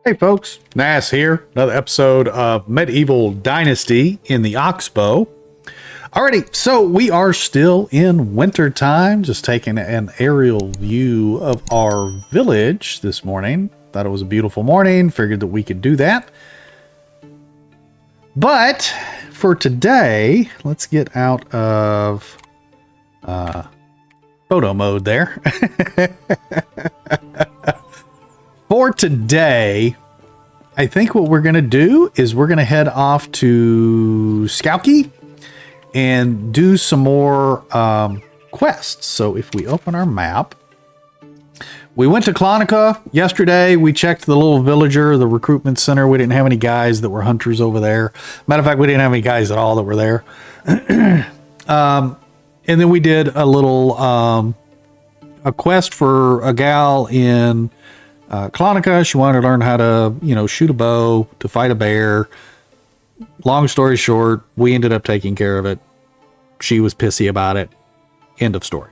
Hey folks, Nas here. Another episode of Medieval Dynasty in the Oxbow. Alrighty, so we are still in winter time, just taking an aerial view of our village this morning. Thought it was a beautiful morning, figured that we could do that. But for today, let's get out of photo mode there. For today, I think what we're going to do is we're going to head off to Skauki and do some more quests. So if we open our map, we went to Klonica yesterday. We checked the little villager, the recruitment center. We didn't have any guys that were hunters over there. Matter of fact, we didn't have any guys at all that were there. And then we did a little a quest for a gal in Klonica. She wanted to learn how to, shoot a bow, to fight a bear. Long story short, we ended up taking care of it. She was pissy about it. End of story.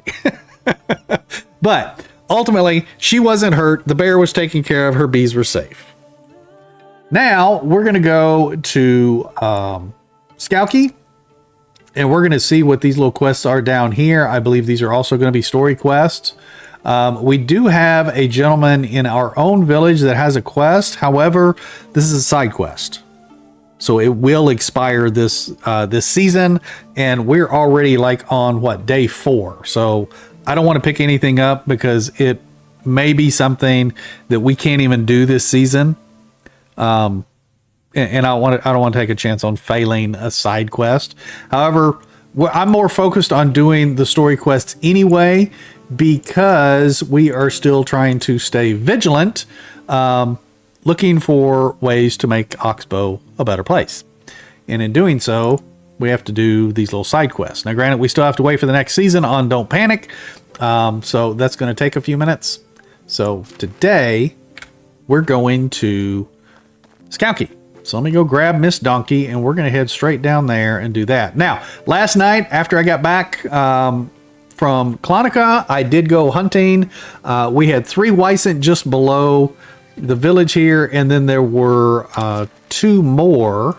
But ultimately, she wasn't hurt. The bear was taken care of. Her bees were safe. Now, we're going to go to Skauki, and we're going to see what these little quests are down here. I believe these are also going to be story quests. We do have a gentleman in our own village that has a quest. However, this is a side quest, so it will expire this season, and we're already like on day 4. So I don't want to pick anything up because it may be something that we can't even do this season. And I don't want to take a chance on failing a side quest. However, I'm more focused on doing the story quests anyway, because we are still trying to stay vigilant, looking for ways to make Oxbow a better place. And in doing so, we have to do these little side quests. Now, granted, we still have to wait for the next season on Don't Panic, so that's going to take a few minutes. So today, we're going to Skauki. So let me go grab Miss Donkey, and we're going to head straight down there and do that. Now, last night, after I got back from Klonica, I did go hunting. We had 3 Wysant just below the village here, and then there were 2 more.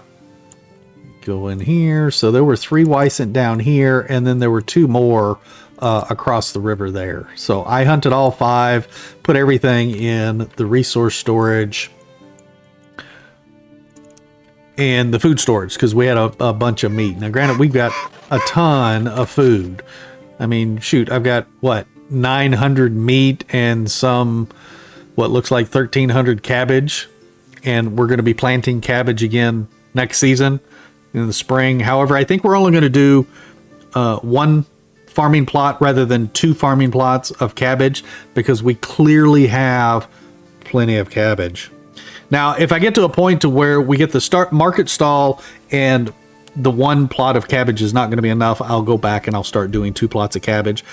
Go in here. So there were 3 Wysant down here, and then there were 2 more across the river there. So I hunted all 5, put everything in the resource storage and the food storage, because we had a bunch of meat. Now, granted, we've got a ton of food. I mean, shoot, I've got, 900 meat and some, what looks like 1,300 cabbage. And we're going to be planting cabbage again next season in the spring. However, I think we're only going to do 1 farming plot rather than 2 farming plots of cabbage, because we clearly have plenty of cabbage. Now, if I get to a point to where we get the market stall and the 1 plot of cabbage is not going to be enough, I'll go back and I'll start doing 2 plots of cabbage.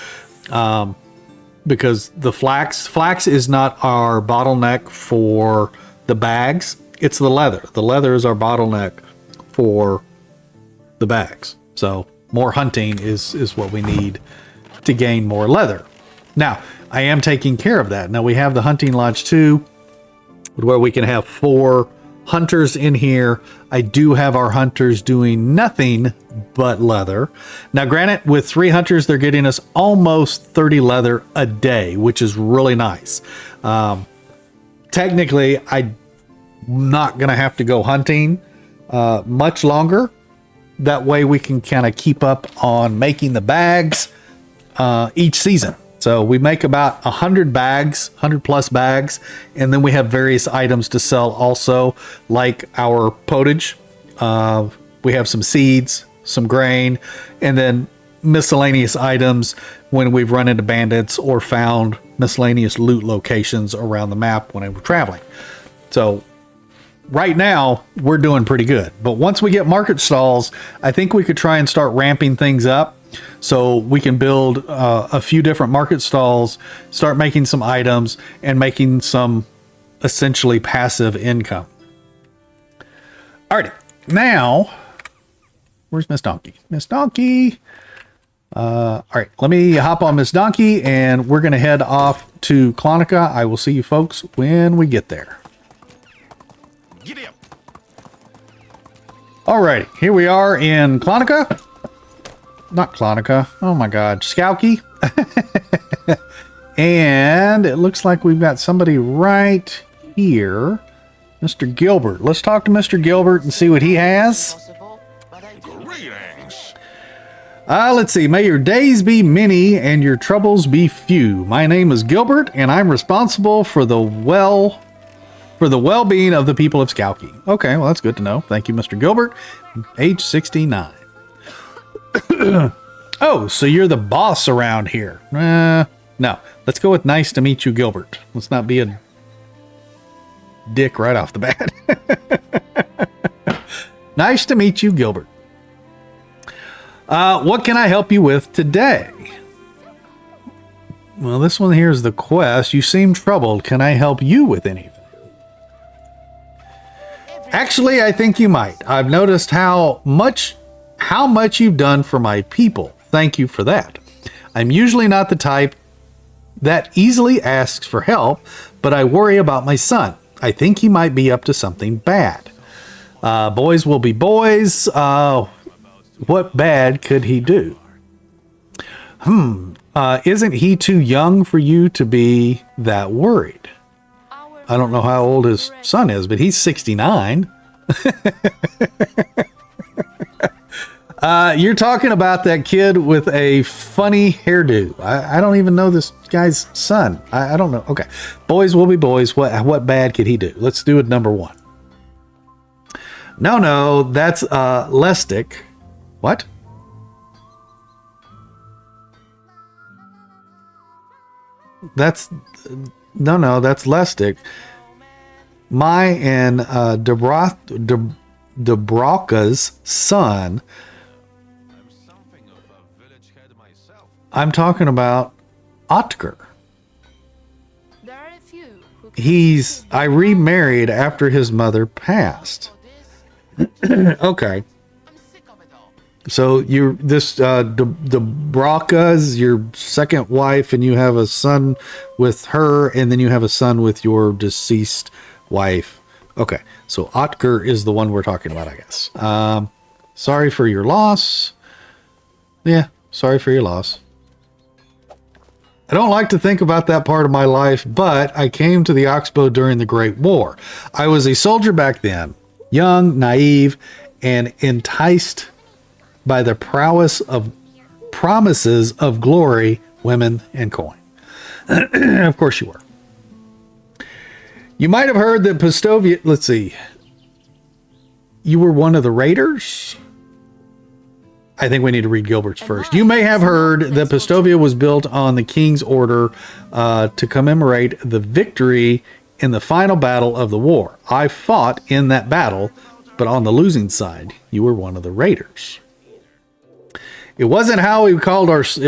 Because the flax is not our bottleneck for the bags. It's the leather. The leather is our bottleneck for the bags. So more hunting is what we need to gain more leather. Now, I am taking care of that. Now, we have the hunting lodge too, where we can have 4 hunters in here. I do have our hunters doing nothing but leather. Now, granted, with 3 hunters, they're getting us almost 30 leather a day, which is really nice. Technically, I'm not going to have to go hunting much longer. That way we can kind of keep up on making the bags each season. So we make about 100 bags, 100 plus bags, and then we have various items to sell also, like our potage. We have some seeds, some grain, and then miscellaneous items when we've run into bandits or found miscellaneous loot locations around the map when we're traveling. So right now, we're doing pretty good. But once we get market stalls, I think we could try and start ramping things up, so we can build a few different market stalls, start making some items, and making some essentially passive income. Alrighty, now, where's Miss Donkey? Miss Donkey. All right, let me hop on Miss Donkey, and we're going to head off to Klonica. I will see you folks when we get there. Giddy up. Alrighty, here we are in Clonica. Not Clonica. Oh my god. Skauki. And it looks like we've got somebody right here. Mr. Gilbert. Let's talk to Mr. Gilbert and see what he has. Greetings. Let's see. May your days be many and your troubles be few. My name is Gilbert, and I'm responsible for the well-being of the people of Skauki. Okay, well, that's good to know. Thank you, Mr. Gilbert. Age 69. Oh, so you're the boss around here. No. Let's go with nice to meet you, Gilbert. Let's not be a dick right off the bat. Nice to meet you, Gilbert. What can I help you with today? Well, this one here is the quest. You seem troubled. Can I help you with anything? Actually, I think you might. I've noticed how much you've done for my people. Thank you for that. I'm usually not the type that easily asks for help, but I worry about my son. I think he might be up to something bad. Boys will be boys. What bad could he do? Isn't he too young for you to be that worried? I don't know how old his son is, but he's 69. You're talking about that kid with a funny hairdo. I don't even know this guy's son. I don't know. Okay. Boys will be boys. What bad could he do? Let's do it number one. No, that's Lestic. What? That's Lestic. My and Dubravka's son. I'm talking about Otker. I remarried after his mother passed. Okay. So Dubravka's your second wife, and you have a son with her, and then you have a son with your deceased wife. Okay. So Otker is the one we're talking about, I guess. Sorry for your loss. Yeah. Sorry for your loss. I don't like to think about that part of my life, but I came to the Oxbow during the Great War. I was a soldier back then, young, naive, and enticed by the promises of glory, women, and coin. Of course you were. You might have heard that Pastovia... Let's see. You were one of the raiders? I think we need to read Gilbert's first. You may have heard that Pastovia was built on the king's order to commemorate the victory in the final battle of the war. I fought in that battle, but on the losing side, you were one of the raiders. It wasn't how we called ourselves,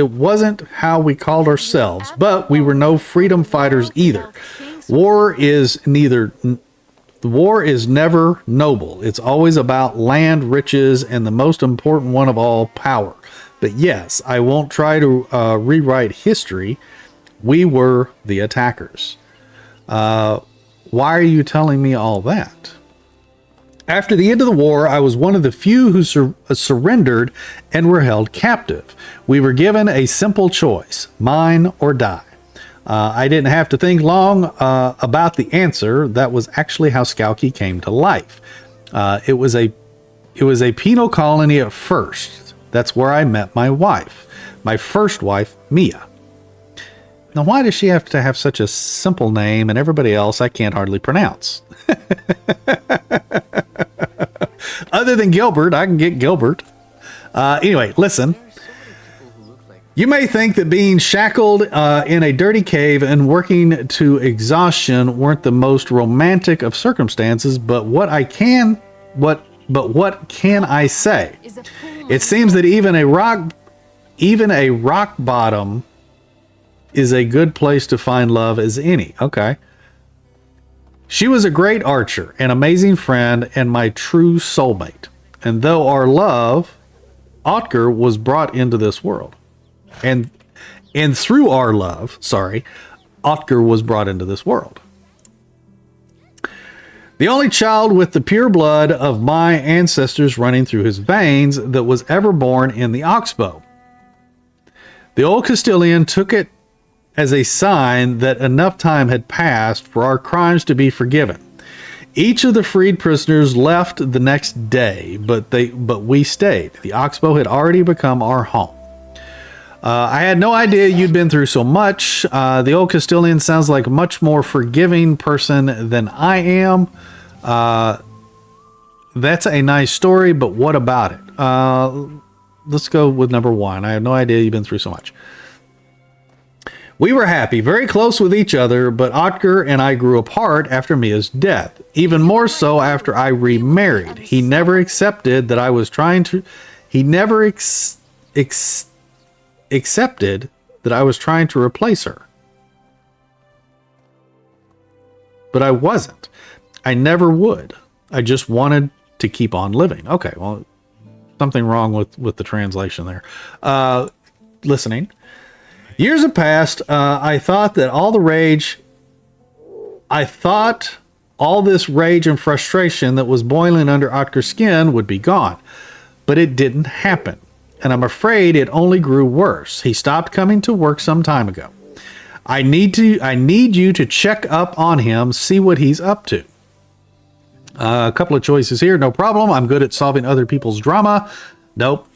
but we were no freedom fighters either. War is never noble. It's always about land, riches, and the most important one of all, power. But yes, I won't try to rewrite history. We were the attackers. Why are you telling me all that? After the end of the war, I was one of the few who surrendered and were held captive. We were given a simple choice, mine or die. I didn't have to think long about the answer. That was actually how Skauki came to life. It was a penal colony at first. That's where I met my wife, my first wife, Mia. Now, why does she have to have such a simple name and everybody else I can't hardly pronounce? Other than Gilbert, I can get Gilbert. Anyway, listen. You may think that being shackled in a dirty cave and working to exhaustion weren't the most romantic of circumstances, but what can I say? It seems that even a rock bottom is a good place to find love as any. Okay. She was a great archer, an amazing friend, and my true soulmate. And though our love, Otker was brought into this world. And through our love, Otker was brought into this world. The only child with the pure blood of my ancestors running through his veins that was ever born in the Oxbow. The old Castilian took it as a sign that enough time had passed for our crimes to be forgiven. Each of the freed prisoners left the next day, but we stayed. The Oxbow had already become our home. I had no idea you'd been through so much. The old Castilian sounds like a much more forgiving person than I am. That's a nice story, but what about it? Let's go with number 1. I have no idea you've been through so much. We were happy, very close with each other, but Otker and I grew apart after Mia's death. Even more so after I remarried. He never accepted that I was trying to... He never accepted that I was trying to replace her. But I wasn't. I never would. I just wanted to keep on living. Okay, well, something wrong with the translation there. Listening. Years have passed. I thought all this rage and frustration that was boiling under Otker's skin would be gone. But it didn't happen. And I'm afraid it only grew worse. He stopped coming to work some time ago. I need you to check up on him, see what he's up to. A couple of choices here. No problem. I'm good at solving other people's drama. Nope.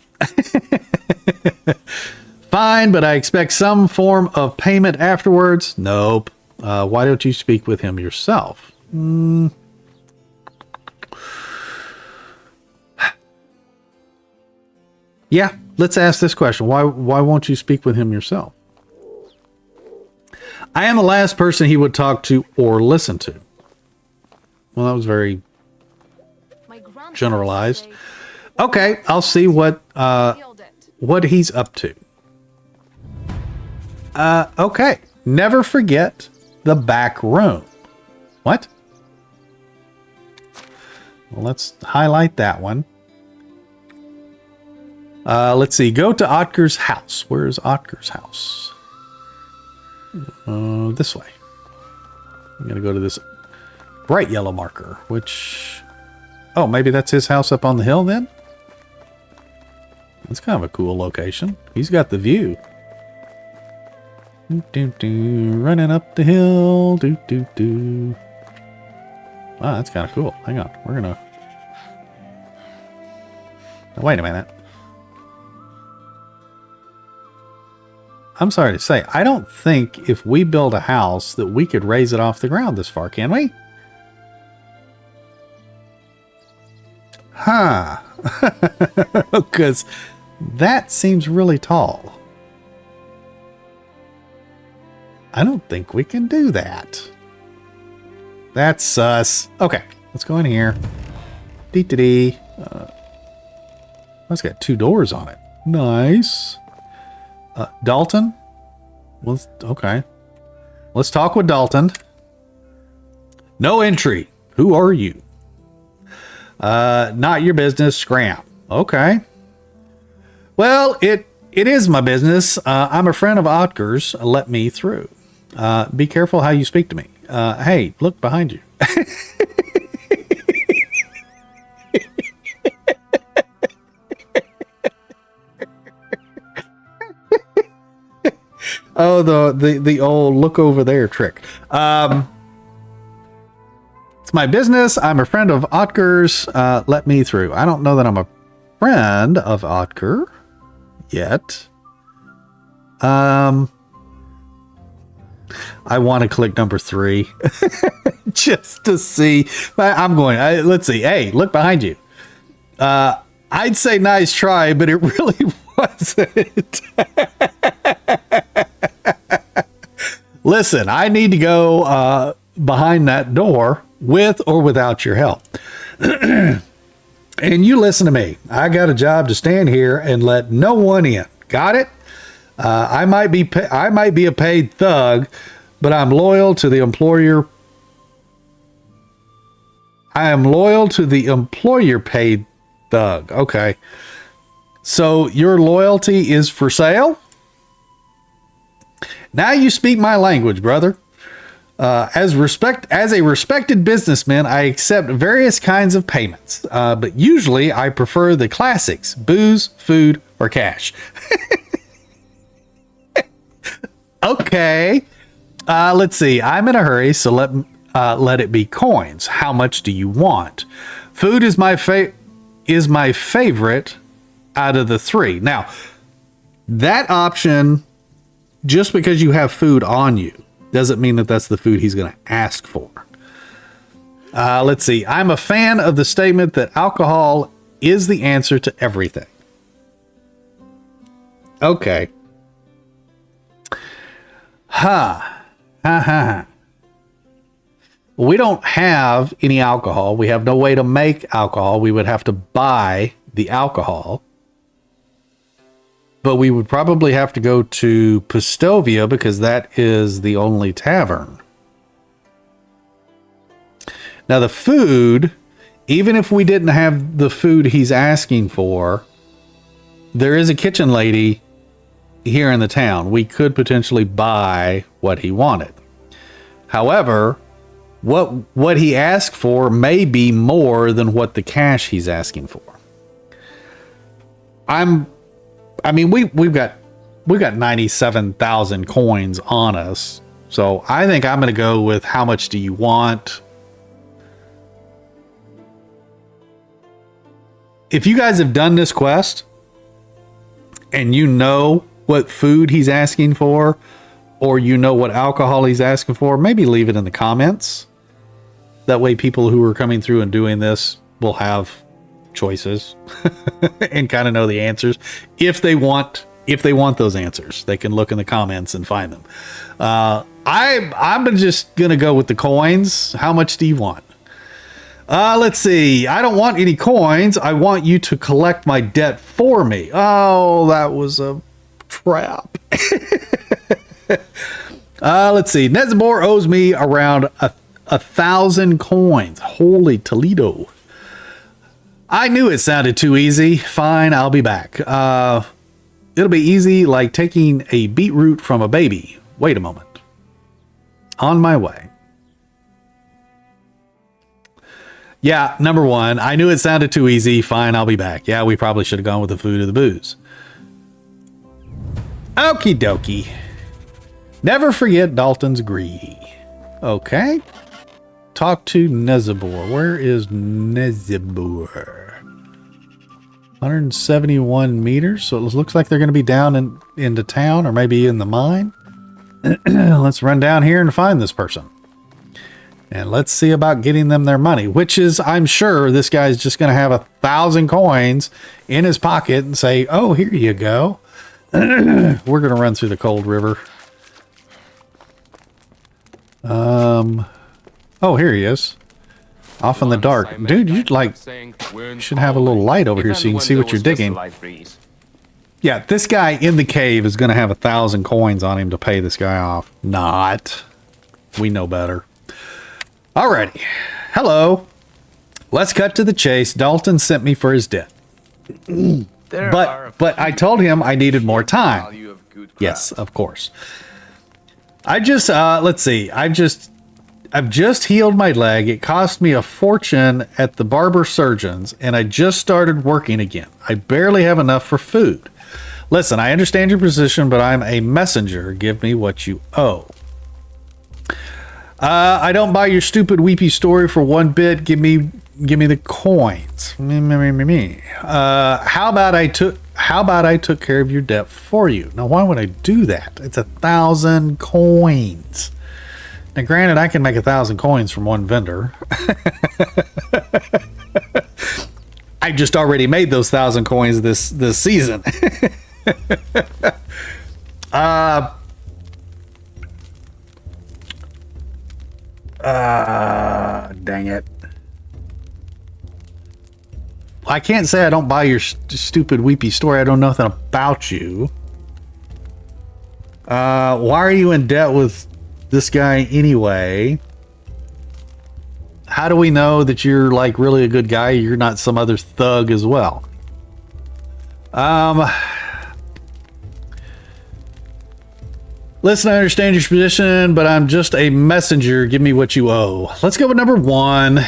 Fine, but I expect some form of payment afterwards. Nope. Why don't you speak with him yourself? Yeah, let's ask this question. Why won't you speak with him yourself? I am the last person he would talk to or listen to. Well, that was very generalized. Okay, I'll see what he's up to. Okay. Never forget the back room. What? Well, let's highlight that one. Let's see. Go to Otker's house. Where is Otker's house? This way. I'm going to go to this bright yellow marker, which... Oh, maybe that's his house up on the hill then? That's kind of a cool location. He's got the view. Running up the hill. Wow, that's kind of cool. Hang on. We're going to... Wait a minute. I'm sorry to say, I don't think if we build a house that we could raise it off the ground this far, can we? Huh. Because that seems really tall. I don't think we can do that. That's sus. Okay, let's go in here. Dee-dee-dee. It's got 2 doors on it. Nice. Dalton? Well, okay. Let's talk with Dalton. No entry. Who are you? Not your business. Scram. Okay. Well, it is my business. I'm a friend of Otker's. Let me through. Be careful how you speak to me. Hey, look behind you. Oh, the old look over there trick. It's my business. I'm a friend of Otker's. Let me through. I don't know that I'm a friend of Otker yet. I want to click number 3 just to see. I'm going. Let's see. Hey, look behind you. I'd say nice try, but it really wasn't. Listen, I need to go behind that door with or without your help. And you listen to me. I got a job to stand here and let no one in. Got it? I might be a paid thug, but I'm loyal to the employer. I am loyal to the employer paid thug. Okay. So your loyalty is for sale? Now you speak my language, brother. As a respected businessman, I accept various kinds of payments, but usually I prefer the classics: booze, food, or cash. Okay. Let's see. I'm in a hurry, so let it be coins. How much do you want? Food is my favorite out of the three. Now, that option, just because you have food on you, doesn't mean that that's the food he's going to ask for. Let's see. I'm a fan of the statement that alcohol is the answer to everything. Okay. We don't have any alcohol. We have no way to make alcohol. We would have to buy the alcohol. But we would probably have to go to Pustovia because that is the only tavern. Now the food, even if we didn't have the food he's asking for, there is a kitchen lady here in the town. We could potentially buy what he wanted. However, what he asked for may be more than what the cash he's asking for. We've got 97,000 coins on us. So I think I'm going to go with how much do you want? If you guys have done this quest and you know what food he's asking for, or you know what alcohol he's asking for, maybe leave it in the comments. That way people who are coming through and doing this will have choices and kind of know the answers. If they want those answers, they can look in the comments and find them. I'm just going to go with the coins. How much do you want? Let's see. I don't want any coins. I want you to collect my debt for me. Oh, that was a trap. Let's see. Nezabor owes me around 1,000 coins. Holy Toledo. I knew it sounded too easy. Fine, I'll be back. It'll be easy like taking a beetroot from a baby. Wait a moment. On my way. Yeah, number one. I knew it sounded too easy. Fine, I'll be back. Yeah, we probably should have gone with the food or the booze. Okie dokie. Never forget Dalton's greedy. Okay. Talk to Nezabor. Where is Nezabor? 171 meters. So it looks like they're going to be down into town or maybe in the mine. Let's run down here and find this person. And let's see about getting them their money, which is, I'm sure this guy's just going to have 1,000 coins in his pocket and say, oh, here you go. We're going to run through the cold river. Oh, here he is. Off in the dark. Dude, you should have a little light over here so you can see what you're digging. Yeah, this guy in the cave is going to have 1,000 coins on him to pay this guy off. Not. We know better. Alrighty. Hello. Let's cut to the chase. Dalton sent me for his debt. But I told him I needed more time. Yes, of course. Let's see. I've just healed my leg. It cost me a fortune at the barber surgeon's, and I just started working again. I barely have enough for food. Listen, I understand your position, but I'm a messenger. Give me what you owe. I don't buy your stupid weepy story for one bit. Give me the coins. How about I took care of your debt for you? Now, why would I do that? It's 1,000 coins. Now, granted, I can make 1,000 coins from one vendor. I just already made those 1,000 coins this season. Dang it. I can't say I don't buy your stupid weepy story. I don't know nothing about you. Why are you in debt with this guy anyway? How do we know that you're like really a good guy? You're not some other thug as well. Listen, I understand your position, but I'm just a messenger. Give me what you owe. Let's go with number 1.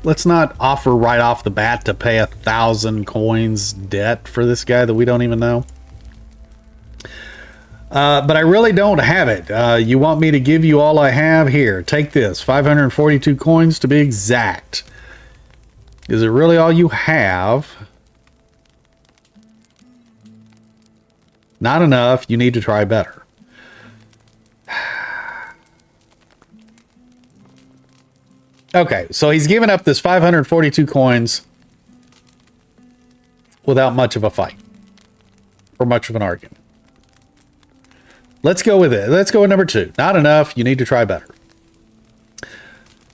Let's not offer right off the bat to pay 1,000 coins debt for this guy that we don't even know. But I really don't have it. You want me to give you all I have? Here, take this. 542 coins to be exact. Is it really all you have? Not enough. You need to try better. Okay, so he's given up this 542 coins without much of a fight or much of an argument. Let's go with it. Let's go with number 2. Not enough. You need to try better.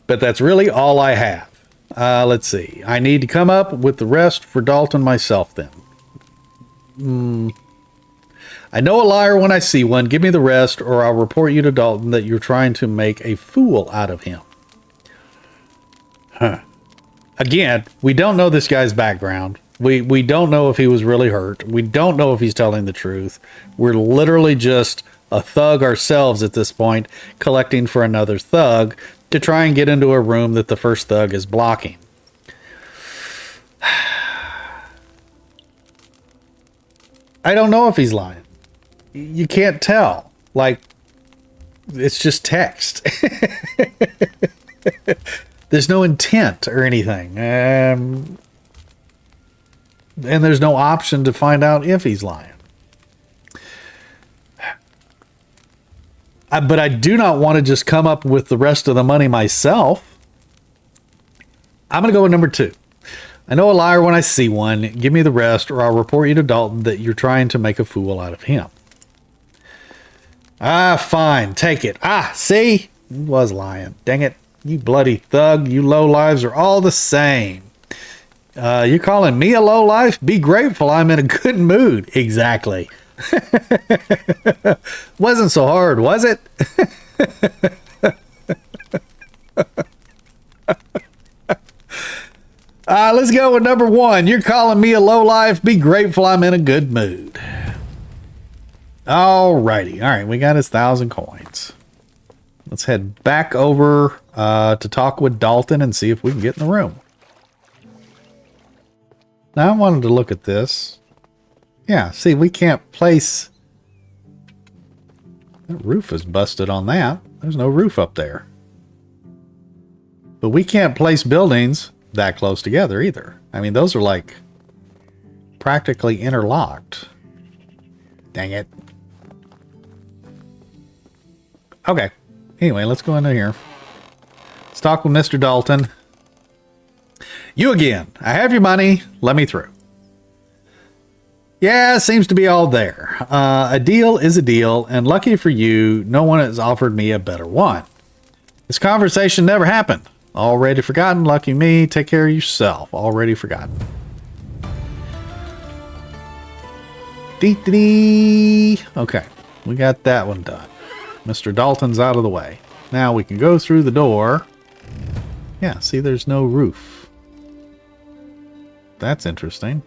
But that's really all I have. Let's see. I need to come up with the rest for Dalton myself then. I know a liar when I see one. Give me the rest or I'll report you to Dalton that you're trying to make a fool out of him. Again, we don't know this guy's background. We don't know if he was really hurt. We don't know if he's telling the truth. We're literally just a thug ourselves at this point, collecting for another thug to try and get into a room that the first thug is blocking. I don't know if he's lying. You can't tell. Like, it's just text. There's no intent or anything. And there's no option to find out if he's lying. But I do not want to just come up with the rest of the money myself. I'm going to go with number 2. I know a liar when I see one. Give me the rest or I'll report you to Dalton that you're trying to make a fool out of him. Fine. Take it. See? He was lying. Dang it. You bloody thug. You lowlives are all the same. You're calling me a lowlife? Be grateful I'm in a good mood. Exactly. Wasn't so hard, was it? Let's go with number 1. You're calling me a lowlife. Be grateful I'm in a good mood. Alrighty. All right, we got his 1,000 coins. Let's head back over to talk with Dalton and see if we can get in the room. Now, I wanted to look at this. Yeah, see, we can't place... That roof is busted on that. There's no roof up there. But we can't place buildings that close together either. I mean, those are like practically interlocked. Dang it. Okay. Anyway, let's go into here. Let's talk with Mr. Dalton. You again. I have your money. Let me through. Yeah, seems to be all there. A deal is a deal, and lucky for you, no one has offered me a better one. This conversation never happened. Already forgotten. Lucky me. Take care of yourself. Already forgotten. Dee-dee-dee. Okay, we got that one done. Mr. Dalton's out of the way. Now we can go through the door. Yeah, see, there's no roof. That's interesting.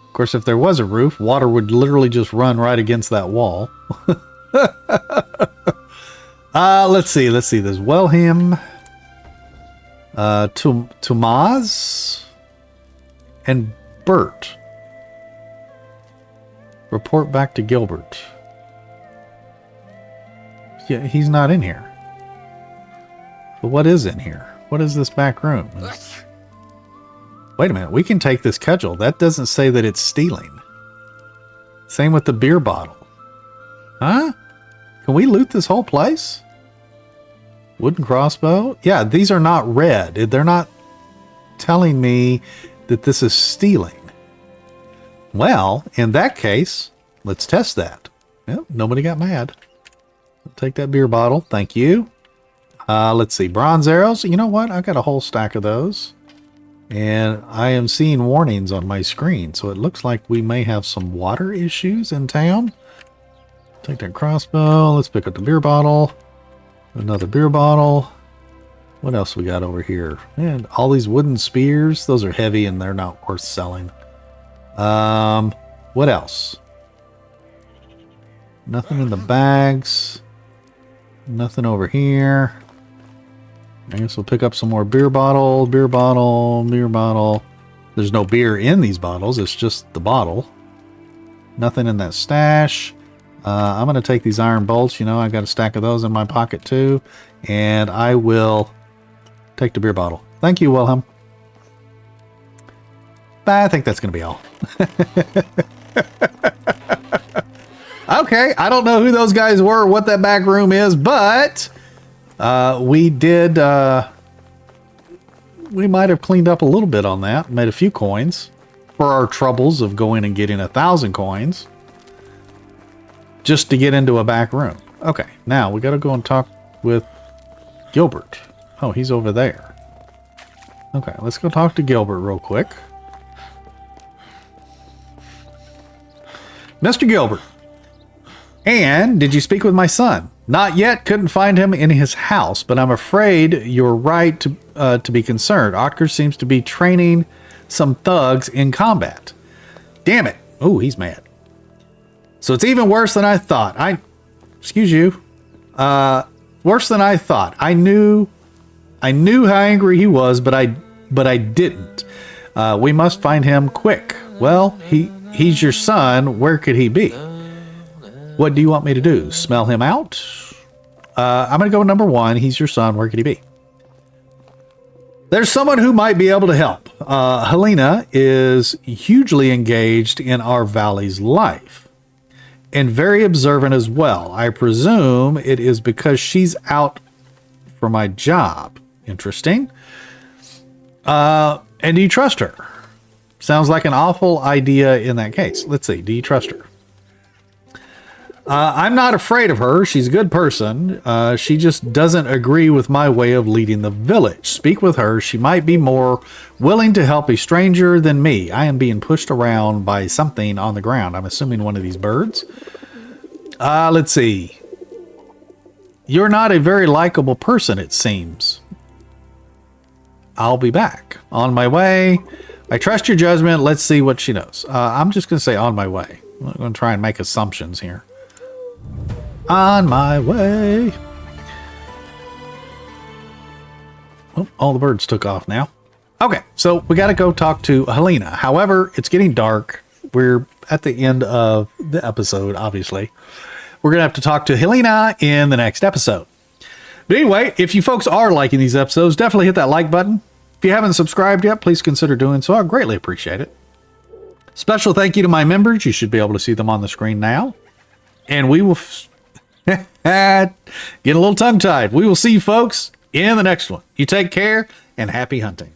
Of course, if there was a roof, water would literally just run right against that wall. Let's see. There's Wilhelm, Tomas, and Bert. Report back to Gilbert. Yeah, he's not in here. But what is in here? What is this back room? Wait a minute, we can take this cudgel. That doesn't say that it's stealing. Same with the beer bottle. Huh? Can we loot this whole place? Wooden crossbow? Yeah, these are not red. They're not telling me that this is stealing. Well, in that case, let's test that. Yep, nobody got mad. I'll take that beer bottle. Thank you. Let's see. Bronze arrows. You know what? I got a whole stack of those. And I am seeing warnings on my screen. So it looks like we may have some water issues in town. Take that crossbow. Let's pick up the beer bottle. Another beer bottle. What else we got over here? And all these wooden spears. Those are heavy and they're not worth selling. What else? Nothing in the bags. Nothing over here. I guess we'll pick up some more beer bottle, beer bottle, beer bottle. There's no beer in these bottles. It's just the bottle. Nothing in that stash. I'm going to take these iron bolts. You know, I got a stack of those in my pocket too. And I will take the beer bottle. Thank you, Wilhelm. I think that's going to be all. Okay, I don't know who those guys were, what that back room is, but we did... we might have cleaned up a little bit on that. Made a few coins for our troubles of going and getting 1,000 coins just to get into a back room. Okay, now we got to go and talk with Gilbert. Oh, he's over there. Okay, let's go talk to Gilbert real quick. Mr. Gilbert. And did you speak with my son? Not yet. Couldn't find him in his house, but I'm afraid you're right to be concerned. Otker seems to be training some thugs in combat. Damn it. Oh, he's mad. So it's even worse than I thought. Excuse you. Worse than I thought. I knew how angry he was, but I didn't. We must find him quick. Well, he's your son. Where could he be? What do you want me to do? Smell him out? I'm going to go number 1. He's your son. Where could he be? There's someone who might be able to help. Helena is hugely engaged in our valley's life and very observant as well. I presume it is because she's out for my job. Interesting. And do you trust her? Sounds like an awful idea in that case. Let's see. Do you trust her? I'm not afraid of her. She's a good person. She just doesn't agree with my way of leading the village. Speak with her. She might be more willing to help a stranger than me. I am being pushed around by something on the ground. I'm assuming one of these birds. Let's see. You're not a very likable person, it seems. I'll be back. On my way. I trust your judgment. Let's see what she knows. I'm just going to say on my way. I'm going to try and make assumptions here. On my way. Oh, all the birds took off now. Okay, so we got to go talk to Helena. However, it's getting dark. We're at the end of the episode, obviously. We're going to have to talk to Helena in the next episode. But anyway, if you folks are liking these episodes, definitely hit that like button. If you haven't subscribed yet, please consider doing so. I greatly appreciate it. Special thank you to my members. You should be able to see them on the screen now. And we will... Get a little tongue-tied. We will see you folks in the next one. You take care and happy hunting.